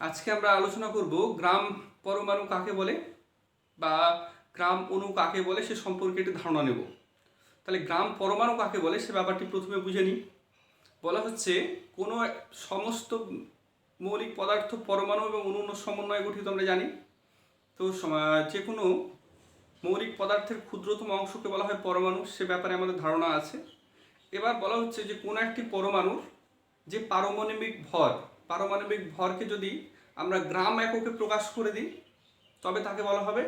আজকে আমরা আলোচনা করব গ্রাম পরমাণু কাকে বলে বা গ্রাম অণু কাকে বলে সে সম্পর্কে একটি ধারণা নেব। তাহলে গ্রাম পরমাণু কাকে বলে সে ব্যাপারটি প্রথমে বুঝে নিই। বলা হচ্ছে কোনো সমস্ত মৌলিক পদার্থ পরমাণু এবং অণুর সমন্বয়ে গঠিত আমরা জানি। তো যে কোনো মৌলিক পদার্থের ক্ষুদ্রতম অংশকে বলা হয় পরমাণু, সে ব্যাপারে আমাদের ধারণা আছে। এবার বলা হচ্ছে যে কোনো একটি পরমাণুর যে পারমাণবিক ভরকে যদি আমরা গ্রাম এককে প্রকাশ করে দিই তবে তাকে বলা হবে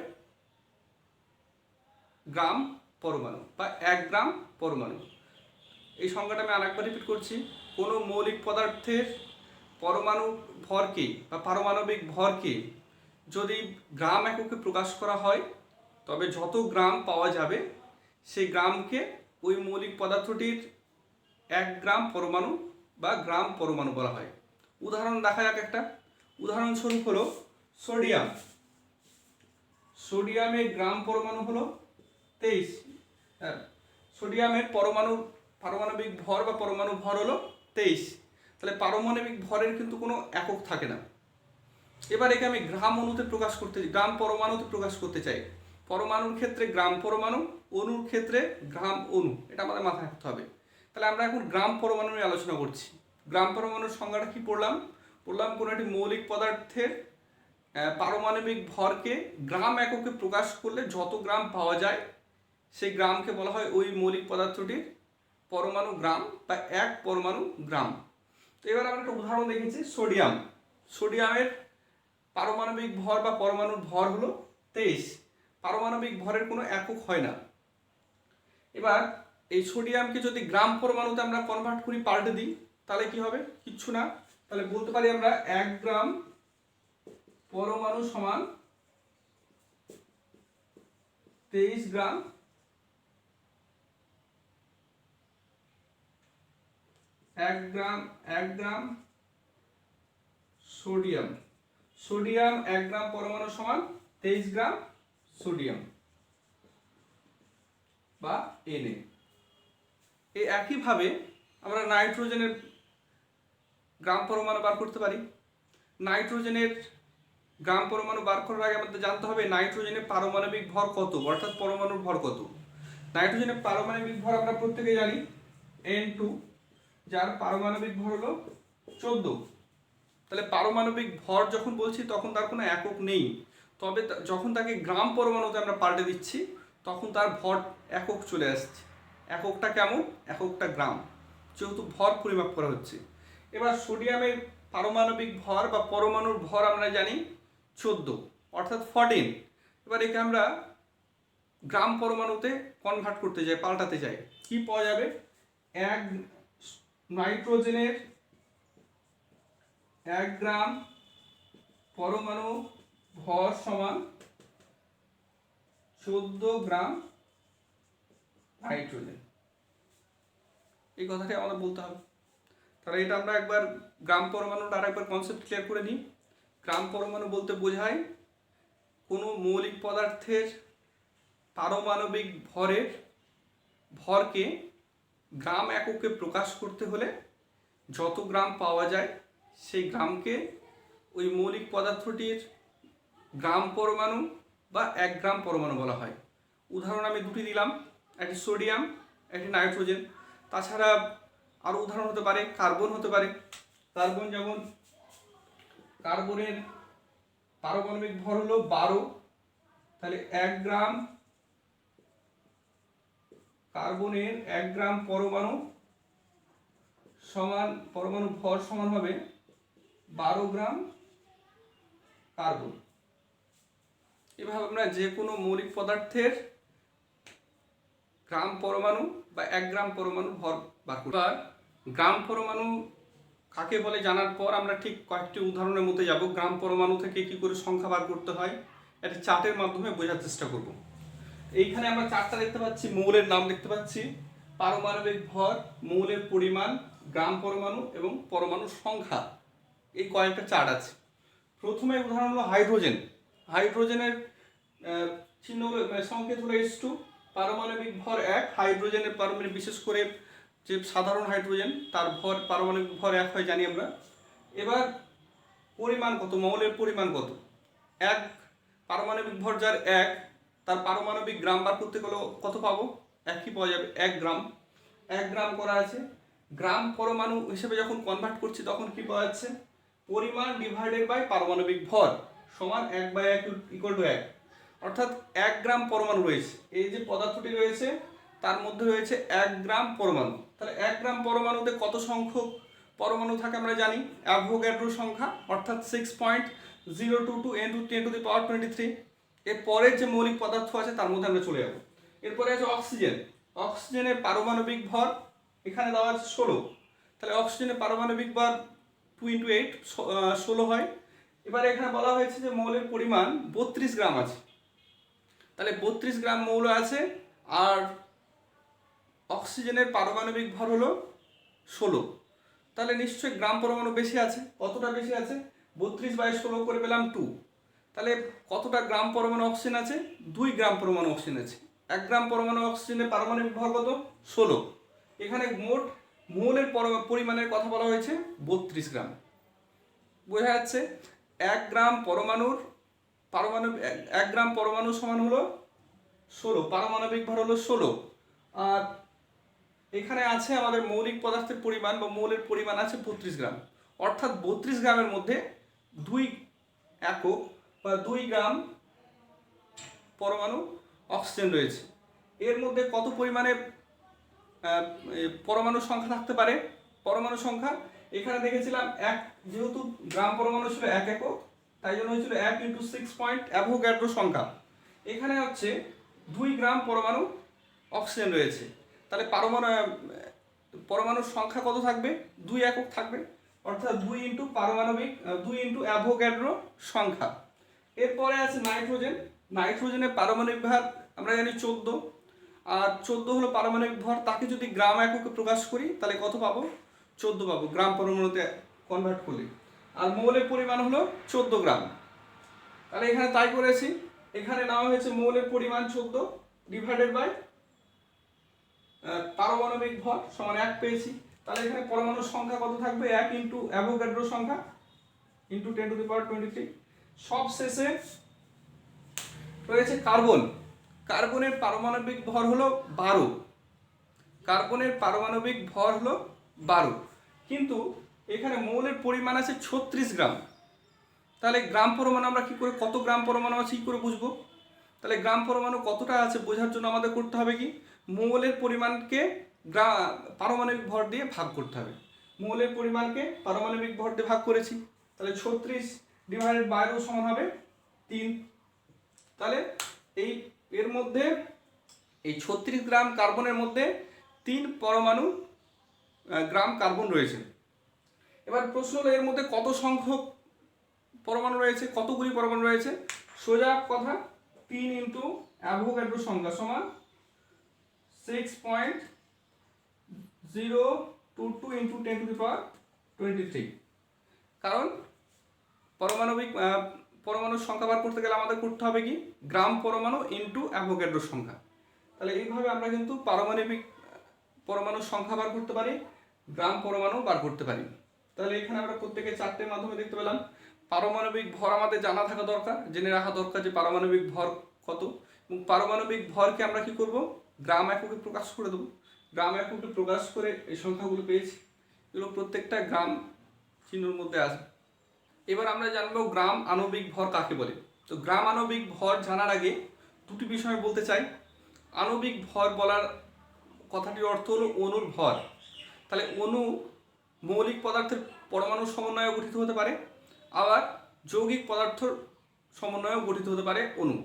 গ্রাম পরমাণু বা 1 গ্রাম পরমাণু। এই সংজ্ঞাটা আমি আরেকবার রিপিট করছি। কোনো মৌলিক পদার্থের পরমাণু ভরকে বা পারমাণবিক ভরকে যদি গ্রাম এককে প্রকাশ করা হয় তবে যত গ্রাম পাওয়া যাবে সেই গ্রামকে ওই মৌলিক পদার্থটির 1 গ্রাম পরমাণু বা গ্রাম পরমাণু বলা হয়। উদাহরণ দেখা যাক একটা। উদাহরণস্বরূপ হলো সোডিয়াম। সোডিয়ামের গ্রাম পরমাণু হলো 23। সোডিয়ামের পারমাণবিক ভর বা পরমাণু ভর হলো 23। তাহলে পারমাণবিক ভরের কিন্তু কোনো একক থাকে না। এবার একে আমি গ্রাম পরমাণুতে প্রকাশ করতে চাই। পরমাণুর ক্ষেত্রে গ্রাম পরমাণু, অণুর ক্ষেত্রে গ্রাম অণু, এটা আমাদের মাথায় রাখতে হবে। তাহলে আমরা এখন গ্রাম পরমাণু নিয়ে আলোচনা করছি। গ্রাম পরমাণুর সংজ্ঞাটা কি পড়লাম কোনো একটি মৌলিক পদার্থের পারমাণবিক ভরকে গ্রাম এককে প্রকাশ করলে যত গ্রাম পাওয়া যায় সেই গ্রামকে বলা হয় ওই মৌলিক পদার্থটির পরমাণু গ্রাম বা 1 পরমাণু গ্রাম। তো এবার আমরা একটা উদাহরণ দেখেছি সোডিয়ামের পারমাণবিক ভর বা পরমাণুর ভর হলো 23। পারমাণবিক ভরের কোনো একক হয় না। এবার এই সোডিয়ামকে যদি গ্রাম পরমাণুতে আমরা কনভার্ট করি, পাল্টে দিই, তাহলে কি হবে? কিচ্ছু না। তাহলে বলতে পারি আমরা 1 গ্রাম পরমাণু সমান 23 গ্রাম 1 গ্রাম সোডিয়াম। 1 গ্রাম পরমাণু সমান 23 গ্রাম সোডিয়াম বা Na। এই একইভাবে আমরা নাইট্রোজেনের গ্রাম পরমাণু বার করতে পারি। নাইট্রোজেনের গ্রাম পরমাণু বার করার আগে আমাদের জানতে হবে নাইট্রোজেনের পারমাণবিক ভর কত, অর্থাৎ পরমাণুর ভর কত। নাইট্রোজেনের পারমাণবিক ভর আমরা প্রত্যেকেই জানি N2, যার পারমাণবিক ভর হলো 14। তাহলে পারমাণবিক ভর যখন বলছি তখন তার কোনো একক নেই, তবে যখন তাকে গ্রাম পরমাণুতে আমরা পাল্টে দিচ্ছি তখন তার ভর একক চলে আসছে। এককটা কেমন? এককটা গ্রাম, যেহেতু ভর পরিমাপ করা হচ্ছে। এবার সোডিয়ামের পারমাণবিক ভর বা পরমাণুর ভর আমরা জানি 14, অর্থাৎ 14। এবার একে আমরা গ্রাম পরমাণুতে কনভার্ট করতে চাই, পাল্টাতে চাই। কি পাওয়া যাবে? নাইট্রোজেনের 1 গ্রাম পরমাণু ভর সমান 14 গ্রাম নাইট্রোজেন। এই কথাটি আমাদের বলতে হবে। তাহলে এটা আমরা একবার গ্রাম পরমাণুটা আর একবার কনসেপ্ট ক্লিয়ার করে নিই। গ্রাম পরমাণু বলতে বোঝায় কোনো মৌলিক পদার্থের পারমাণবিক ভরকে গ্রাম এককে প্রকাশ করতে হলে যত গ্রাম পাওয়া যায় সেই গ্রামকে ওই মৌলিক পদার্থটির গ্রাম পরমাণু বা 1 গ্রাম পরমাণু বলা হয়। উদাহরণ আমি দুটি দিলাম, একটি সোডিয়াম, একটি নাইট্রোজেন। তাছাড়া আরও উদাহরণ হতে পারে কার্বন হতে পারে। কার্বন, যেমন কার্বনের পারমাণবিক ভর হলো 12। তাহলে 1 গ্রাম কার্বনের 1 গ্রাম পরমাণু ভর সমান হবে 12 গ্রাম কার্বন। এভাবে আমরা যে কোনো মৌলিক পদার্থের গ্রাম পরমাণু বা 1 গ্রাম পরমাণু ভর বার করি। গ্রাম পরমাণু কাকে বলে জানার পর আমরা ঠিক কয়েকটি উদাহরণের মধ্যে যাব। গ্রাম পরমাণু থেকে কি করে সংখ্যা বার করতে হয় একটা চার্টের মাধ্যমে বোঝার চেষ্টা করব। এইখানে আমরা চারটা দেখতে পাচ্ছি, মৌলের নাম দেখতে পাচ্ছি, পারমাণবিক ভর, মৌলের পরিমাণ, গ্রাম পরমাণু এবং পরমাণুর সংখ্যা, এই কয়েকটা চার্ট আছে। প্রথমে উদাহরণ হলো হাইড্রোজেন। হাইড্রোজেনের চিহ্ন হলো সংকেত হলো H2, পারমাণবিক ভর 1। হাইড্রোজেনের পারমাণবিক, বিশেষ করে যে সাধারণ হাইড্রোজেন, তার পারমাণবিক ভর 1 হয় জানি আমরা। এবার পরিমাণ কত, মৌলের পরিমাণ কত, এক পারমাণবিক ভর যার এক, তার পারমাণবিক গ্রাম বার করতে গেলে কত পাবো, একই পাওয়া যাবে, 1 গ্রাম। 1 গ্রাম করা আছে, গ্রাম পরমাণু হিসেবে যখন কনভার্ট করছি তখন কি পাওয়া যাচ্ছে, পরিমাণ ডিভাইডেড বাই পারমাণবিক ভর সমান 1/1 ইকুয়াল টু 1। অর্থাৎ 1 গ্রাম পরমাণু রয়েছে, এই যে পদার্থটি রয়েছে তার মধ্যে রয়েছে 1 গ্রাম পরমাণু। তাহলে 1 গ্রাম পরমাণুতে কত সংখ্যক পরমাণু থাকে আমরা জানি, অ্যাভোগাড্রো সংখ্যা, অর্থাৎ 6.022 × 10⁻23। এর পরের যে মৌলিক পদার্থ আছে তার মধ্যে আমরা চলে যাব। এরপরে আছে অক্সিজেন। অক্সিজেনের পারমাণবিক ভর এখানে দেওয়া আছে 16। তাহলে অক্সিজেনের পারমাণবিক ভর 2 × 8 16 হয়। এবার এখানে বলা হয়েছে যে মৌলের পরিমাণ 32 গ্রাম আছে। তাহলে 32 গ্রাম মৌল আছে, আর অক্সিজেনের পারমাণবিক ভর হলো 16। তাহলে নিশ্চয়ই গ্রাম পরমাণু বেশি আছে। কতটা বেশি আছে, 32/16 করে পেলাম 2। তাহলে কতটা গ্রাম পরমাণু অক্সিজেন আছে, 2 গ্রাম পরমাণু অক্সিজেন আছে। 1 গ্রাম পরমাণু অক্সিজেনের পারমাণবিক ভর কত, 16। এখানে মোট মৌলের পরিমাণের কথা বলা হয়েছে 32 গ্রাম। বোঝা যাচ্ছে 1 গ্রাম পরমাণুর 1 গ্রাম পরমাণু সমান হলো 16, পারমাণবিক ভর হলো 16। আর এখানে আছে আমাদের মৌলিক পদার্থের পরিমাণ বা মৌলের পরিমাণ আছে 32 গ্রাম। অর্থাৎ 32 গ্রামের মধ্যে 2 একক বা 2 গ্রাম পরমাণু অক্সিজেন রয়েছে। এর মধ্যে কত পরিমাণে পরমাণু সংখ্যা থাকতে পারে, পরমাণু সংখ্যা এখানে দেখেছিলাম এক, যেহেতু গ্রাম পরমাণু ছিল 1 একক, তাই জন্য হয়েছিল 1 × 6 অ্যাভোগাড্রো সংখ্যা। এখানে হচ্ছে 2 গ্রাম পরমাণু অক্সিজেন রয়েছে। তাহলে পরমাণুর সংখ্যা কত থাকবে, 2 একক থাকবে, অর্থাৎ 2 × পারমাণবিক 2 × অ্যাভোগাড্রো সংখ্যা। এরপরে আছে নাইট্রোজেন। নাইট্রোজেনের পারমাণবিক ভর আমরা জানি 14, আর 14 হলো পারমাণবিক ভর। তাকে যদি গ্রাম এককে প্রকাশ করি তাহলে কত পাবো, 14 পাবো গ্রাম পরমাণুতে কনভার্ট করলে। আর মৌলের পরিমাণ হলো 14 গ্রাম। তাহলে এখানে তাই করেছি, এখানে নেওয়া হয়েছে মৌলের পরিমাণ 14 ডিভাইডেড বাই পারমাণবিক ভর সমান 1 পেয়েছি। তাহলে এখানে পরমাণুর সংখ্যা কত থাকবে, 1 × অ্যাভোগাড্রো সংখ্যা × 10⁻23। সব শেষে রয়েছে কার্বন। কার্বনের পারমাণবিক ভর হলো 12। কার্বনের পারমাণবিক ভর হলো 12, কিন্তু এখানে মৌলের পরিমাণ আছে 36 গ্রাম। তাহলে গ্রাম পরমাণু আমরা কি করে, কত গ্রাম পরমাণু আছে কি করে বুঝবো? তাহলে গ্রাম পরমাণু কতটা আছে বোঝার জন্য আমাদের করতে হবে কি, মৌলের পরিমাণকে পারমাণবিক ভর দিয়ে ভাগ করতে হবে। মৌলের পরিমাণকে পারমাণবিক ভর দিয়ে ভাগ করেছি, তাহলে 36 ডিভাইডেড বাই সমান হবে 3। তাহলে এর মধ্যে এই 36 গ্রাম কার্বনের মধ্যে 3 পরমাণু গ্রাম কার্বন রয়েছে। এবার প্রশ্ন হলো এর মধ্যে কত সংখ্যক পরমাণু রয়েছে, কতগুলি পরমাণু রয়েছে। সোজা কথা, 3 × অ্যাভোগাড্রো সংখ্যা সমান 6.022 × 10⁻23। কারণ পরমাণুর সংখ্যা বার করতে গেলে আমাদের করতে হবে কি, গ্রাম পরমাণু ইন্টু অ্যাভোগাড্রো সংখ্যা। তাহলে এইভাবে আমরা কিন্তু পারমাণবিক পরমাণুর সংখ্যা বার করতে পারি, গ্রাম পরমাণু বার করতে পারি। তাহলে এখানে আমরা প্রত্যেকে 4টের মাধ্যমে দেখতে পেলাম। পারমাণবিক ভর আমাদের জানা থাকা দরকার, জেনে রাখা দরকার যে পারমাণবিক ভর কত, এবং পারমাণবিক ভরকে আমরা কি করব, গ্রাম এককে প্রকাশ করে দেবো। গ্রাম এককে প্রকাশ করে এই সংখ্যাগুলো পেয়েছি, এগুলো প্রত্যেকটা গ্রাম চিহ্নের মধ্যে আসবে। এবার আমরা জানবো গ্রাম আণবিক ভর কাকে বলে। তো গ্রাম আণবিক ভর জানার আগে দুটি বিষয় বলতে চাই। আণবিক ভর বলার কথাটির অর্থ হলো অণুর ভর। তাহলে অণু মৌলিক পদার্থের পরমাণুর সমন্বয়ে গঠিত হতে পারে, আবার যৌগিক পদার্থের সমন্বয়েও গঠিত হতে পারে অণু।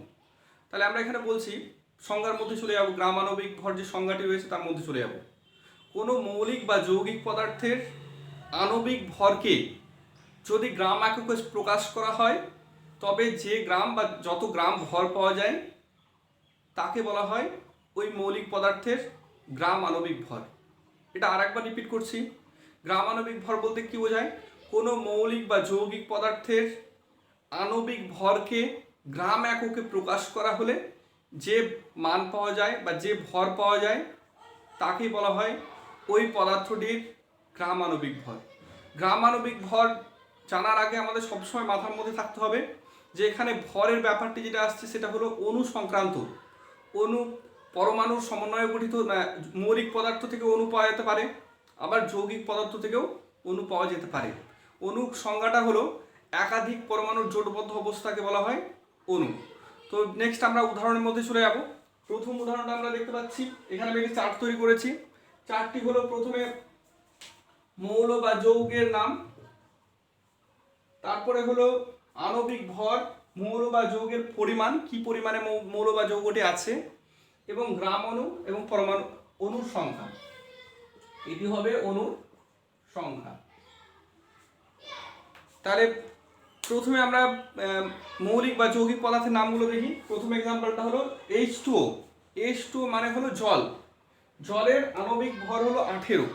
তাহলে আমরা এখানে বলছি সংজ্ঞার মধ্যে চলে যাব, গ্রাম আণবিক ভর যে সংজ্ঞাটি রয়েছে তার মধ্যে চলে যাব। কোনো মৌলিক বা যৌগিক পদার্থের আণবিক ভরকে যদি গ্রাম এককে প্রকাশ করা হয়, তবে যে গ্রাম বা যত গ্রাম ভর পাওয়া যায় তাকে বলা হয় ওই মৌলিক পদার্থের গ্রাম আণবিক ভর। এটা আরেকবার রিপিট করছি, গ্রাম আণবিক ভর বলতে কি বোঝায়, কোনো মৌলিক বা যৌগিক পদার্থের আণবিক ভরকে গ্রাম এককে প্রকাশ করা হলে যে মান পাওয়া যায় বা যে ভর পাওয়া যায় তাকে বলা হয় ওই পদার্থটির গ্রাম আণবিক ভর। গ্রাম আণবিক ভর জানার আগে আমাদের সবসময় মাথার মধ্যে থাকতে হবে যে এখানে ভরের ব্যাপারটি যেটা আসছে সেটা হলো অণু সংক্রান্ত। অণু পরমাণুর সমন্বয়ে গঠিত মৌলিক পদার্থ থেকে অণু পাওয়া যেতে পারে, আবার যৌগিক পদার্থ থেকেও অণু পাওয়া যেতে পারে। অণু সংজ্ঞাটা হলো একাধিক পরমাণুর জোটবদ্ধ অবস্থাকে বলা হয় অণু। তো নেক্সট আমরা উদাহরণের মধ্যে চলে যাব। প্রথম উদাহরণটা আমরা দেখতে পাচ্ছি, এখানে আমি একটি চার্ট তৈরি করেছি। চার্টটি হলো প্রথমে মৌল বা যৌগের নাম, তারপরে হলো আণবিক ভর, মৌল বা যৌগের পরিমাণ, কি পরিমাণে মৌল বা যৌগটি আছে, এবং গ্রাম অণু এবং পরমাণু অণুর সংখ্যা। এটি হবে অণুর সংখ্যা। তাহলে প্রথমে আমরা মৌলিক বা যৌগিক পদার্থের নামগুলো দেখি। প্রথম এক্সাম্পলটা হলো H2O। H2O মানে হলো জল। জলের আণবিক ভর হলো 18।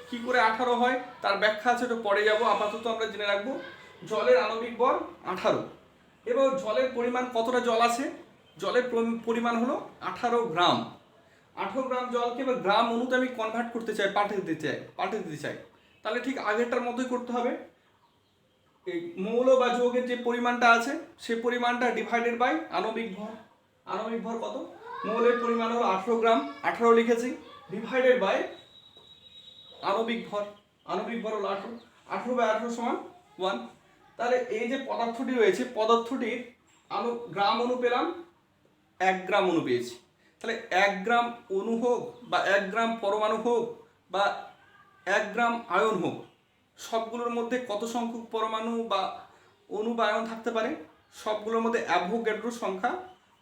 কি করে 18 হয় তার ব্যাখ্যা আছে, ওটা পরে যাব, আপাতত আমরা জেনে রাখবো জলের আণবিক ভর 18। এবার জলের পরিমাণ কতটা জল আছে, জলের পরিমাণ হলো 18 গ্রাম। 18 গ্রাম জলকে এবার গ্রাম অণুতে আমি কনভার্ট করতে চাই, পাল্টে দিতে চাই, তাহলে ঠিক আগেরটার মতোই করতে হবে। এই মৌল বা যৌগের যে পরিমাণটা আছে সে পরিমাণটা ডিভাইডেড বাই আণবিক ভর। আণবিক ভর কত, মৌলের পরিমাণ হলো 18 গ্রাম, 18 লিখেছি, ডিভাইডেড বাই আণবিক ভর। আণবিক ভর হলো 18, 18 বাই 18 সমান 1। তাহলে এই যে পদার্থটি রয়েছে, পদার্থটির গ্রাম অণু পেলাম, 1 গ্রাম অণু পেয়েছি। তাহলে 1 গ্রাম অণু হোক বা 1 গ্রাম পরমাণু হোক বা 1 গ্রাম আয়ন হোক, সবগুলোর মধ্যে কত সংখ্যক পরমাণু বা অণু বা আয়ন থাকতে পারে, সবগুলোর মধ্যে অ্যাভোগাড্রো সংখ্যা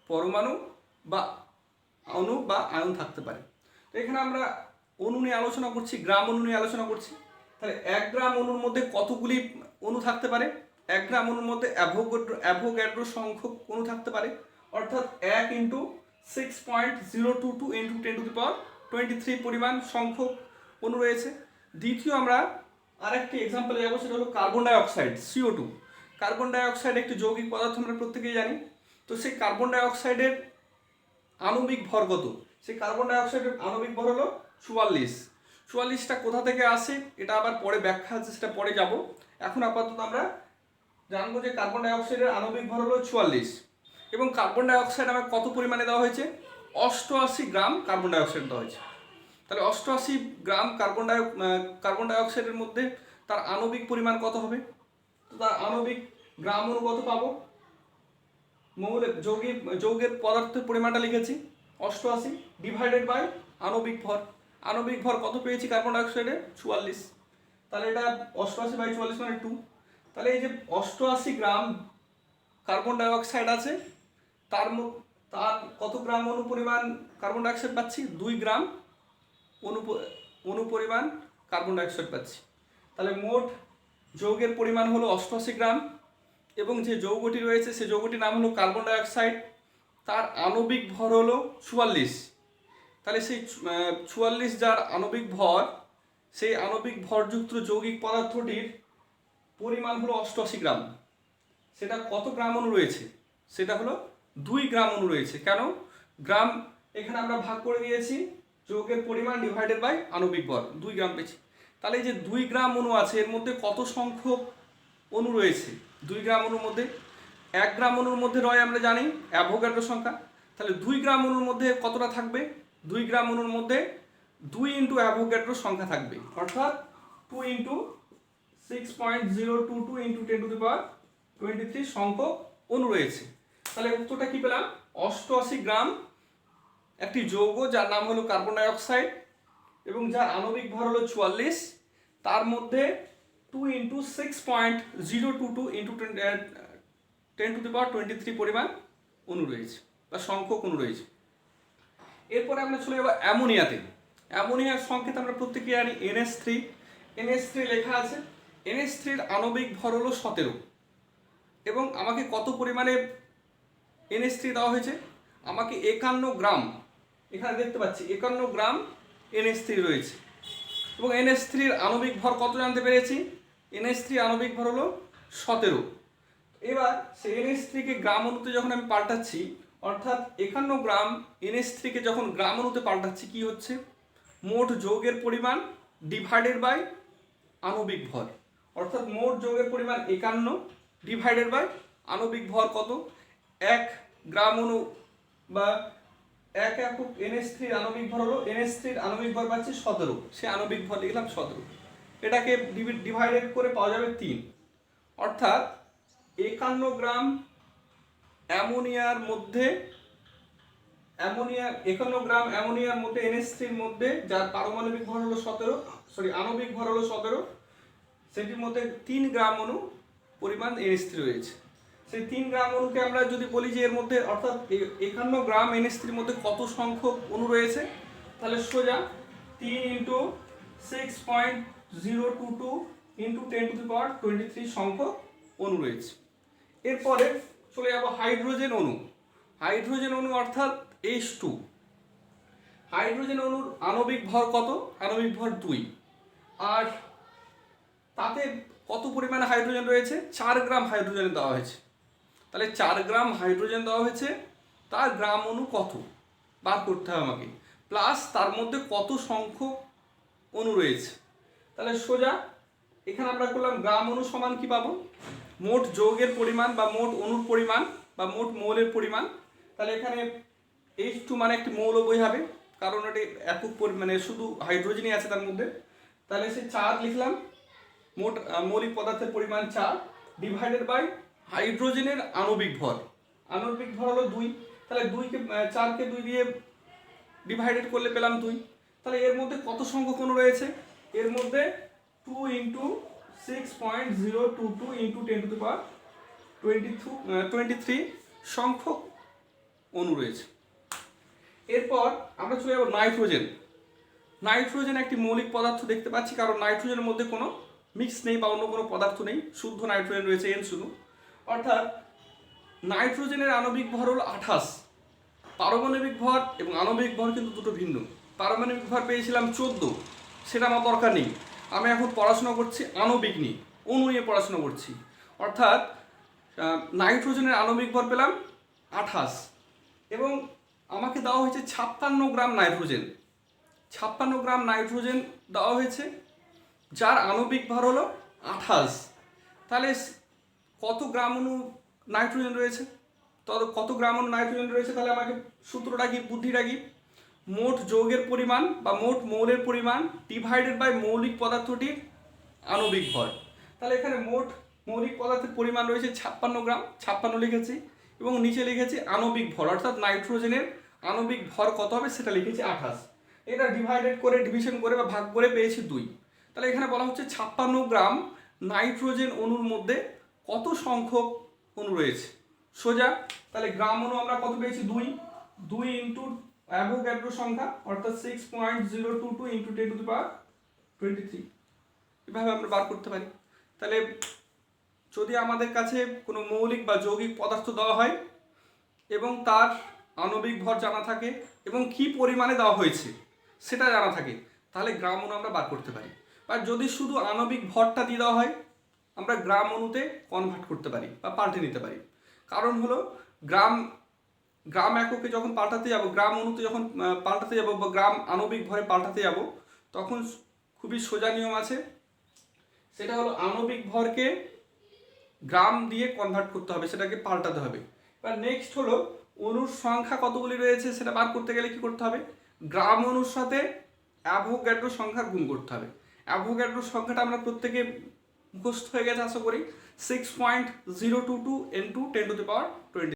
পরমাণু বা অণু বা আয়ন থাকতে পারে। তো এখানে আমরা অণু নিয়ে আলোচনা করছি, গ্রাম অণু নিয়ে আলোচনা করছি। তাহলে 1 গ্রাম অণুর মধ্যে কতগুলি অণু থাকতে পারে, 1 গ্রাম অণুর মধ্যে অ্যাভোগাড্রো সংখ্যক অণু থাকতে পারে, অর্থাৎ 1 × 6.022 × 10⁻23 পরিমাণ সংখ্যক অণু রয়েছে। দ্বিতীয় আমরা আরেকটি এক্সাম্পলে যাবো, সেটা হলো carbon dioxide, CO2। Carbon dioxide একটি যৌগিক পদার্থ, আমরা প্রত্যেকেই জানি। তো সেই কার্বন ডাইঅক্সাইডের আণবিক ভর কত, সেই কার্বন ডাইঅক্সাইডের আণবিক ভর হলো 44। 44টা কোথা থেকে আসে এটা আবার পরে ব্যাখ্যা আছে, সেটা পরে যাব। এখন আপাতত আমরা জানবো যে কার্বন ডাইঅক্সাইডের আণবিক ভর হলো 44, এবং কার্বন ডাইঅক্সাইড আমার কত পরিমাণে দেওয়া হয়েছে, 88 গ্রাম কার্বন ডাইঅক্সাইড দেওয়া হয়েছে। তাহলে 88 গ্রাম কার্বন ডাইঅক্সাইডের মধ্যে তার আণবিক পরিমাণ কত হবে, তো তার আণবিক গ্রাম অণু কত পাবো, যৌগের পদার্থের পরিমাণটা লিখেছি 88 ডিভাইডেড বাই আণবিক ভর। আণবিক ভর কত পেয়েছি কার্বন ডাইঅক্সাইডের, 44। তাহলে এটা 88 বাই 44 মানে 2। তাহলে এই যে 88 গ্রাম কার্বন ডাইঅক্সাইড আছে, তার কত গ্রাম অণু পরিমাণ কার্বন ডাইঅক্সাইড পাচ্ছি, 2 গ্রাম অণু পরিমাণ কার্বন ডাইঅক্সাইড পাচ্ছি। তাহলে মোট যৌগের পরিমাণ হলো 88 গ্রাম, এবং যে যৌগটি রয়েছে সে যৌগটির নাম হলো কার্বন ডাইঅক্সাইড, তার আণবিক ভর হলো 44। তাহলে সেই 44 যার আণবিক ভর, সেই আণবিক ভরযুক্ত যৌগিক পদার্থটির পরিমাণ হলো 88 গ্রাম। সেটা কত গ্রাম অণু রয়েছে, সেটা হলো 2 গ্রাম অণু রয়েছে। কেন গ্রাম, এখানে আমরা ভাগ করে দিয়েছি যৌগের পরিমাণ ডিভাইডেড বাই আণবিক ভর, 2 গ্রাম পেয়েছি। তাহলে এই যে 2 গ্রাম অণু আছে, এর মধ্যে কত সংখ্যক অণু রয়েছে, 2 গ্রাম অণুর মধ্যে 1 গ্রাম অণুর মধ্যে রয় আমরা জানি অ্যাভোগাড্রো সংখ্যা। তাহলে 2 গ্রাম অণুর মধ্যে কতটা থাকবে, 2 গ্রাম অণুর মধ্যে 2 × অ্যাভোগাড্রো সংখ্যা থাকবে, অর্থাৎ 2 × 6.022 × 10⁻23 সংখ্যক অণু রয়েছে। তাহলে উত্তরটা কি পেলাম, 88 গ্রাম একটি যৌগ যার নাম হলো কার্বন ডাইঅক্সাইড এবং যার আণবিক ভর হলো 44, তার মধ্যে 2 × 6.022 × 10⁻23 পরিমাণ অণু রয়েছে বা সংখ্যক অণু রয়েছে। এরপরে আমরা চলে যাবো অ্যামোনিয়াতে। অ্যামোনিয়ার সংকেত আমরা প্রত্যেকে জানি NH3। NH3 লেখা আছে, NH3-র আণবিক ভর হলো 17, এবং আমাকে কত পরিমাণে NH3 দেওয়া হয়েছে, আমাকে 51 গ্রাম, এখানে দেখতে পাচ্ছি 51 গ্রাম NH3 রয়েছে, এবং NH3-র আণবিক ভর কত জানতে পেরেছি, NH3 আণবিক ভর হলো 17। এবার সেই NH3-কে গ্রাম অণুতে যখন আমি পাল্টাচ্ছি, অর্থাৎ 51 গ্রাম NH3-কে যখন গ্রাম অণুতে পাল্টাচ্ছি, কি হচ্ছে, মোট যৌগের পরিমাণ ডিভাইডেড বাই আণবিক ভর, অর্থাৎ মোট যৌগের পরিমাণ 51 ডিভাইডেড বাই আণবিক ভর কত, 1 গ্রাম অণু বা 1 একক NH3 আণবিক ভর হলো, NH3 আণবিক ভর পাচ্ছি 17, সে আণবিক ভর লিখলাম 17, এটাকে ডিভাইডেড করে পাওয়া যাবে 3, অর্থাৎ 51 গ্রাম অ্যামোনিয়ার মধ্যে 51 গ্রাম অ্যামোনিয়ার মধ্যে NH3 এর মধ্যে যার পারমাণবিক ভর হলো 17, আণবিক ভর হলো 17, সেটির মধ্যে 3 গ্রাম অণু পরিমাণ NH3 রয়েছে। সেই 3 গ্রাম অণুকে আমরা যদি বলি যে এর মধ্যে অর্থাৎ 51 গ্রাম NH3 এর মধ্যে কত সংখ্যক অণু রয়েছে, তাহলে সোজা 3 ইন্টু 6.022 ইন্টু 10⁻23 সংখ্যক অণু রয়েছে। এরপরে চলে যাব হাইড্রোজেন অণু। হাইড্রোজেন অণু অর্থাৎ H2। হাইড্রোজেন অণুর আণবিক ভর কত? আণবিক ভর 2, আর তাতে কত পরিমাণে হাইড্রোজেন রয়েছে? 4 গ্রাম হাইড্রোজেন দেওয়া হয়েছে। তাহলে 4 গ্রাম হাইড্রোজেন দেওয়া হয়েছে, তার গ্রাম অণু কত বার করতে হবে আমাকে, প্লাস তার মধ্যে কত সংখ্যক অণু রয়েছে। তাহলে সোজা এখানে আমরা করলাম গ্রাম অণু সমান কি পাবো? মোট যৌগের পরিমাণ বা মোট অণুর পরিমাণ বা মোট মৌলের পরিমাণ। তাহলে এখানে H2 মানে একটি মৌল বোঝাবে, কারণ এটি একক পরিমাণে শুধু হাইড্রোজেনই আছে তার মধ্যে। তাহলে সে 4 লিখলাম, মোট মৌলিক পদার্থের পরিমাণ 4 ডিভাইডেড বাই হাইড্রোজেনের আণবিক ভর। আণবিক ভর হলো 2, তাহলে 4কে 2 দিয়ে ডিভাইডেড করলে পেলাম 2। তাহলে এর মধ্যে কত সংখ্যক অণু রয়েছে? এর মধ্যে 2 ইন্টু 6.022 ইন্টু 10⁻23 সংখ্যক অণু রয়েছে। এরপর আমরা চলে যাব নাইট্রোজেন। নাইট্রোজেন একটি মৌলিক পদার্থ দেখতে পাচ্ছি, কারণ নাইট্রোজেনের মধ্যে কোনো মিক্স নেই বা অন্য কোনো পদার্থ নেই, শুদ্ধ নাইট্রোজেন রয়েছে N শুধু। অর্থাৎ নাইট্রোজেনের আণবিক ভর হলো 28। পারমাণবিক ভর এবং আণবিক ভর কিন্তু দুটো ভিন্ন। পারমাণবিক ভর পেয়েছিলাম 14, সেটা আমার দরকার নেই, আমি এখন পড়াশোনা করছি আণবিক নিয়ে, অণু নিয়ে পড়াশোনা করছি। অর্থাৎ নাইট্রোজেনের আণবিক ভর পেলাম 28 এবং আমাকে দেওয়া হয়েছে 56 গ্রাম নাইট্রোজেন। 56 গ্রাম নাইট্রোজেন দেওয়া হয়েছে, যার আণবিক ভর হলো 28। তাহলে কত গ্রাম অণু নাইট্রোজেন রয়েছে? কত গ্রাম অণু নাইট্রোজেন রয়েছে? তাহলে আমাকে সূত্রটা কি, বুদ্ধিটা কি? মোট যৌগের পরিমাণ বা মোট মৌলের পরিমাণ ডিভাইডেড বাই মৌলিক পদার্থটির আণবিক ভর। তাহলে এখানে মোট মৌলিক পদার্থের পরিমাণ রয়েছে 56 গ্রাম, 56 লিখেছি, এবং নিচে লিখেছি আণবিক ভর, অর্থাৎ নাইট্রোজেনের আণবিক ভর কত হবে সেটা লিখেছি 28। এটা ডিভাইডেড করে, ডিভিশন করে বা ভাগ করে পেয়েছি 2। তাহলে এখানে বলা হচ্ছে 56 গ্রাম নাইট্রোজেন অণুর মধ্যে কত সংখ্যক অণু রয়েছে। সোজা তাহলে গ্রাম অণু আমরা কত পেয়েছি? 2 ইন্টু অ্যাভোগাড্রো সংখ্যা, অর্থাৎ 6.022 ইন্টু 10⁻23, এভাবে আমরা বার করতে পারি। তাহলে যদি আমাদের কাছে কোনো মৌলিক বা যৌগিক পদার্থ দেওয়া হয় এবং তার আণবিক ভর জানা থাকে এবং কি পরিমাণে দেওয়া হয়েছে সেটা জানা থাকে, তাহলে গ্রাম অণু আমরা বার করতে পারি। বা যদি শুধু আণবিক ভরটা দিয়ে দেওয়া হয়, আমরা গ্রাম অণুতে কনভার্ট করতে পারি বা পাল্টে নিতে পারি। কারণ হলো গ্রাম এককে যখন পাল্টাতে যাব, গ্রাম অণুতে যখন পাল্টাতে যাব বা গ্রাম আণবিক ভরে পাল্টাতে যাব, তখন খুবই সোজা নিয়ম আছে, সেটা হলো আণবিক ভরকে গ্রাম দিয়ে কনভার্ট করতে হবে, সেটাকে পাল্টাতে হবে। এবার নেক্সট হলো অণুর সংখ্যা কতগুলি রয়েছে সেটা বার করতে গেলে কি করতে হবে? গ্রাম অণুর সাথে অ্যাভোগাড্রো সংখ্যা গুণ করতে হবে। অ্যাভোগাড্রো সংখ্যাটা আমরা প্রত্যেকে মুখস্থ হয়ে গেছে আশা করি, 6.022 ইন্টু 10⁻20।